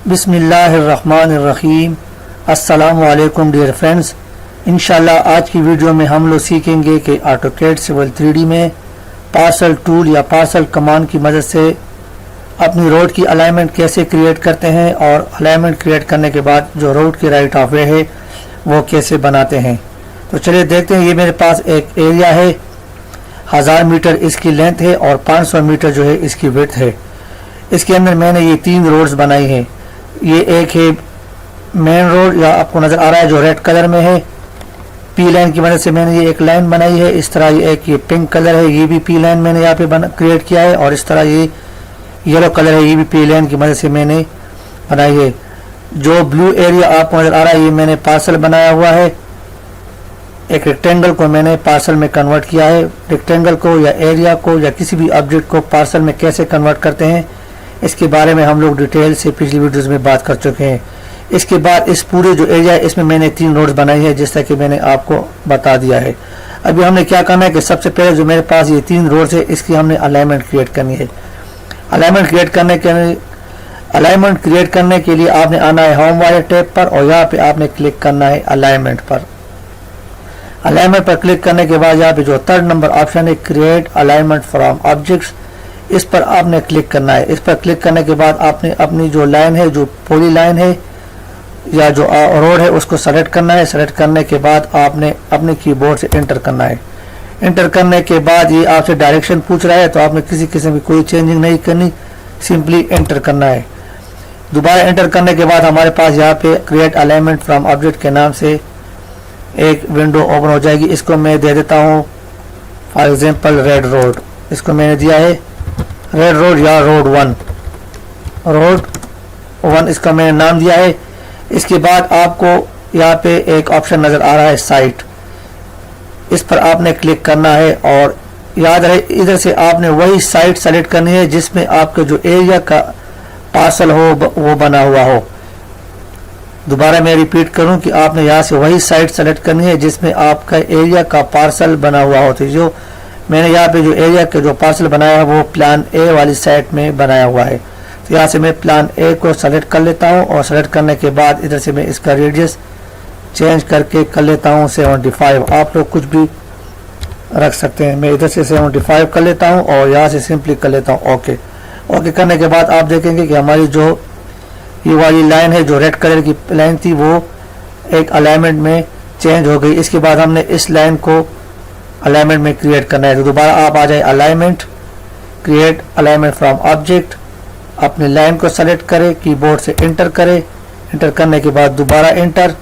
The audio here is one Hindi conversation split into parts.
बिस्मिल्लाहिर्रहमानिर्रहीम। अस्सलामु अलैकुम डियर फ्रेंड्स। इंशाल्लाह आज की वीडियो में हम लोग सीखेंगे कि AutoCAD Civil 3D में पार्सल टूल या पार्सल कमांड की मदद से अपनी रोड की अलाइनमेंट कैसे क्रिएट करते हैं और अलाइनमेंट क्रिएट करने के बाद जो रोड की राइट ऑफ वे है वो कैसे बनाते हैं। तो चलिए देखते हैं। ये मेरे पास एक एरिया है, 1000 मीटर इसकी लेंथ है और 500 मीटर जो है इसकी विड्थ है। इसके अंदर मैंने ये 3 रोड्स बनाई हैं। ये एक है मेन रोड, या आपको नज़र आ रहा है जो रेड कलर में है। पी लाइन की मदद से मैंने ये एक लाइन बनाई है। इस तरह ये एक ये पिंक कलर है, ये भी पी लाइन मैंने यहाँ पे क्रिएट किया है। और इस तरह ये येलो कलर है, ये भी पी लाइन की मदद से मैंने बनाई है। जो ब्लू एरिया आपको नज़र आ रहा है ये मैंने पार्सल बनाया हुआ है। एक रेक्टेंगल को मैंने पार्सल में कन्वर्ट किया है। रेक्टेंगल को या एरिया को या किसी भी ऑब्जेक्ट को पार्सल में कैसे कन्वर्ट करते हैं इसके बारे में हम लोग डिटेल से पिछली वीडियोस में बात कर चुके हैं। इसके बाद इस पूरे जो एरिया है इसमें मैंने 3 रोड्स बनाई है, जिस तरह कि मैंने आपको बता दिया है। अभी हमने क्या करना है कि सबसे पहले जो मेरे पास ये 3 रोड्स है इसकी हमने अलाइनमेंट क्रिएट करनी है। अलाइनमेंट क्रिएट करने के लिए आपने आना है होम वाले टैब पर और यहाँ पे आपने क्लिक करना है अलाइनमेंट पर। अलाइनमेंट पर क्लिक करने के बाद यहाँ पे जो 3rd नंबर ऑप्शन है क्रिएट अलाइनमेंट फ्रॉम ऑब्जेक्ट्स, इस पर आपने क्लिक करना है। इस पर क्लिक करने के बाद आपने अपनी जो लाइन है, जो पॉली लाइन है या जो रोड है उसको सेलेक्ट करना है। सेलेक्ट करने के बाद आपने अपने कीबोर्ड से एंटर करना है। एंटर करने के बाद ये आपसे डायरेक्शन पूछ रहा है, तो आपने किसी किस्म की कोई चेंजिंग नहीं करनी, सिंपली एंटर करना है। दोबारा एंटर करने के बाद हमारे पास यहाँ पे क्रिएट अलाइनमेंट फ्रॉम ऑब्जेक्ट के नाम से एक विंडो ओपन हो जाएगी। इसको मैं दे देता हूँ फॉर एग्जांपल रेड रोड। इसको मैंने दिया है रेड रोड या रोड 1 इसका मैंने नाम दिया है। इसके बाद आपको यहाँ पे एक ऑप्शन नज़र आ रहा है साइट, इस पर आपने क्लिक करना है। और याद रहे इधर से आपने वही साइट सेलेक्ट करनी है जिसमें आपका जो एरिया का पार्सल हो वो बना हुआ हो। दोबारा मैं रिपीट करूं कि आपने यहाँ से वही साइट सेलेक्ट करनी है जिसमें आपका एरिया का पार्सल बना हुआ हो। तो जो मैंने यहाँ पे जो एरिया का जो पार्सल बनाया है वो प्लान ए वाली साइट में बनाया हुआ है। तो यहाँ से मैं प्लान ए को सेलेक्ट कर लेता हूँ और सेलेक्ट करने के बाद इधर से मैं इसका रेडियस चेंज करके कर लेता हूँ 75। आप लोग कुछ भी रख सकते हैं। मैं इधर से 75 कर लेता हूँ और यहाँ से सिंपली कर लेता हूँ ओके। ओके करने के बाद आप देखेंगे कि हमारी जो ये वाली लाइन है, जो रेड कलर की लाइन थी, वो एक अलाइनमेंट में चेंज हो गई। इसके बाद हमने इस लाइन को अलाइनमेंट में क्रिएट करना है। तो दोबारा आप आ जाए alignment, create alignment from object, अपनी लाइन को सेलेक्ट करें, कीबोर्ड से एंटर करें। एंटर करने के बाद दोबारा एंटर।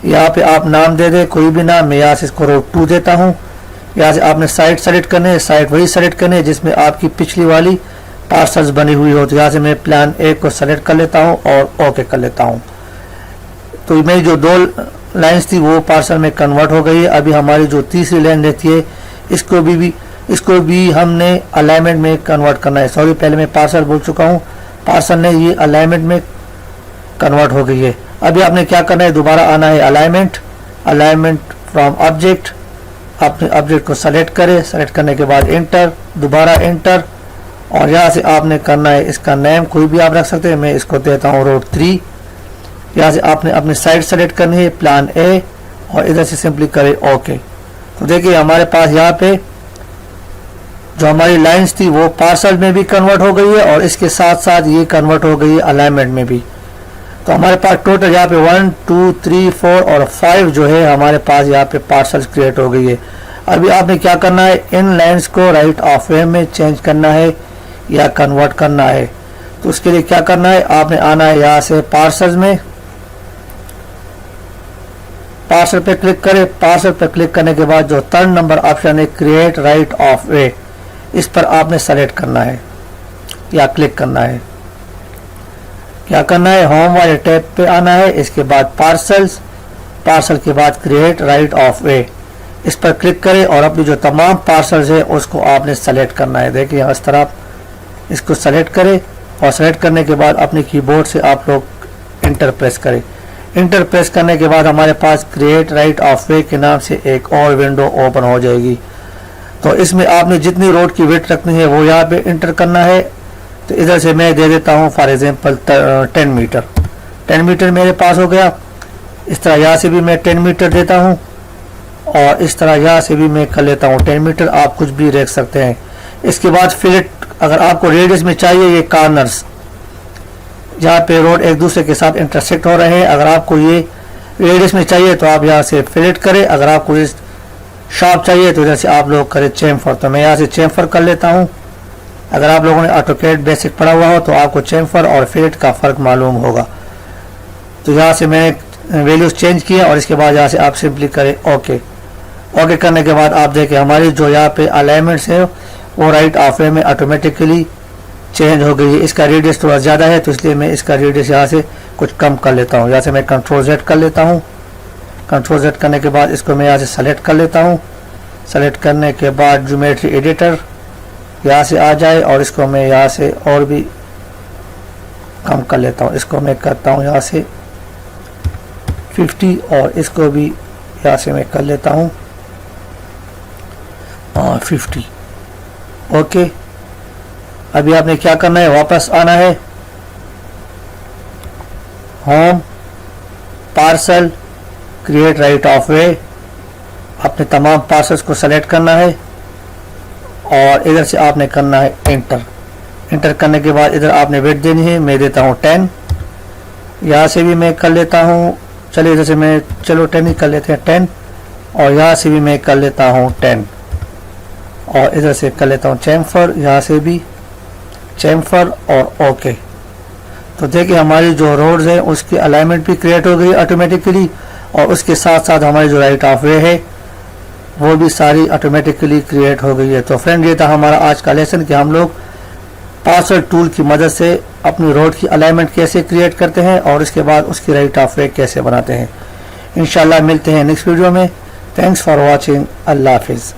यहाँ पे आप नाम दे दें, कोई भी नाम। मैं यहाँ से इसको रोड 2 देता हूँ। यहाँ से आपने साइट सेलेक्ट करनी है, साइट वही सेलेक्ट करनी है जिसमें आपकी पिछली वाली पार्सल्स बनी हुई हो। तो यहाँ से मैं प्लान ए को सेलेक्ट कर लेता हूँ और ओके कर लेता हूँ। तो मेरी जो 2 लाइंस थी वो पार्सल में कन्वर्ट हो गई है। अभी हमारी जो तीसरी लाइन रहती है इसको भी हमने अलाइनमेंट में कन्वर्ट करना है। सॉरी, पहले मैं पार्सल बोल चुका हूँ। पार्सल ने ये अलाइनमेंट में कन्वर्ट हो गई है। अभी आपने क्या करना है, दोबारा आना है अलाइनमेंट फ्रॉम ऑब्जेक्ट। अपने ऑब्जेक्ट को सेलेक्ट करें। सेलेक्ट करने के बाद एंटर, दोबारा एंटर। और यहाँ से आपने करना है इसका नेम कोई भी आप रख सकते हैं। मैं इसको देता हूँ रोड 3। यहाँ से आपने अपनी साइट सेलेक्ट करनी है प्लान ए और इधर से सिंपली करें ओके। तो देखिए हमारे पास यहाँ पे जो हमारी लाइंस थी वो पार्सल में भी कन्वर्ट हो गई है और इसके साथ साथ ये कन्वर्ट हो गई है अलाइनमेंट में भी। तो हमारे पास टोटल यहाँ पे 1 2 3 4 और 5 जो है हमारे पास यहाँ पे पार्सल्स क्रिएट हो गई है। अभी आपने क्या करना है, इन लाइंस को राइट ऑफ वे में चेंज करना है या कन्वर्ट करना है। तो उसके लिए क्या करना है, आपने आना है यहाँ से पार्सल्स में, पार्सल पे क्लिक करें। पार्सल पे क्लिक करने के बाद जो 3rd नंबर ऑप्शन है क्रिएट राइट ऑफ वे, इस पर आपने सेलेक्ट करना है या क्लिक करना है। क्या करना है, होम वाले टैब पे आना है। इसके बाद पार्सल के बाद क्रिएट राइट ऑफ वे, इस पर क्लिक करें और अपनी जो तमाम पार्सल्स है उसको आपने सेलेक्ट करना है। देखिए इस तरह इसको सेलेक्ट करें और सेलेक्ट करने के बाद अपने कीबोर्ड से आप लोग एंटर प्रेस करें। एंटर प्रेस करने के बाद हमारे पास क्रिएट राइट ऑफ वे के नाम से एक और विंडो ओपन हो जाएगी। तो इसमें आपने जितनी रोड की विड्थ रखनी है वो यहाँ पे एंटर करना है। तो इधर से मैं दे देता हूँ फॉर एग्जांपल 10 मीटर। 10 मीटर मेरे पास हो गया। इस तरह यहाँ से भी मैं 10 मीटर देता हूँ और इस तरह यहाँ से भी मैं कर लेता हूँ 10 मीटर। आप कुछ भी रख सकते हैं। इसके बाद फिलेट, अगर आपको रेडियस में चाहिए ये कॉर्नर्स जहाँ पे रोड एक दूसरे के साथ इंटरसेक्ट हो रहे हैं, अगर आपको ये रेडियस में चाहिए तो आप यहाँ से फिलेट करें। अगर आपको इस शार्प चाहिए तो इधर से आप लोग करें चेम्फर। तो मैं यहाँ से चेम्फर कर लेता हूँ। अगर आप लोगों ने ऑटोकैड बेसिक पढ़ा हुआ हो तो आपको चेम्फर और फिलेट का फ़र्क मालूम होगा। तो यहाँ से मैंने वैल्यूज चेंज किया और इसके बाद यहाँ से आप सिंपली करें ओके। ओके करने के बाद आप देखें हमारी जो यहाँ पे अलाइनमेंट्स है वो राइट ऑफ वे में ऑटोमेटिकली चेंज हो गई है। इसका रेडियस थोड़ा ज़्यादा है तो इसलिए मैं इसका रेडियस यहाँ से कुछ कम कर लेता हूँ। यहाँ से मैं कंट्रोल Z कर लेता हूँ। कंट्रोल Z करने के बाद इसको मैं यहाँ से सेलेक्ट कर लेता हूँ। सेलेक्ट करने के बाद ज्योमेट्री एडिटर यहाँ से आ जाए और इसको मैं यहाँ से और भी कम कर लेता हूँ। इसको मैं करता हूँ यहाँ से 50 और इसको भी यहाँ से मैं कर लेता हूँ 50। ओके, अभी आपने क्या करना है, वापस आना है home, parcel, create right of वे। अपने तमाम पार्सल्स को सेलेक्ट करना है और इधर से आपने करना है एंटर। एंटर करने के बाद इधर आपने वेट देनी है। मैं देता हूँ 10। यहाँ से भी मैं कर लेता हूँ, चलिए इधर से मैं 10 ही कर लेते हैं 10 और यहाँ से भी मैं कर लेता हूँ 10 और इधर से कर लेता हूँ चेम्फर, यहाँ से भी चेम्फर और ओके। तो देखिए हमारी जो रोड्स है उसकी अलाइनमेंट भी क्रिएट हो गई ऑटोमेटिकली और उसके साथ साथ हमारी जो राइट ऑफ वे है वो भी सारी ऑटोमेटिकली क्रिएट हो गई है। तो फ्रेंड ये था हमारा आज का लेसन कि हम लोग पार्सल टूल की मदद से अपनी रोड की अलाइनमेंट कैसे क्रिएट करते हैं और इसके बाद उसकी राइट ऑफ वे कैसे बनाते हैं। इंशाल्लाह मिलते हैं नेक्स्ट वीडियो में। Thanks for watching. अल्लाह हाफिज़।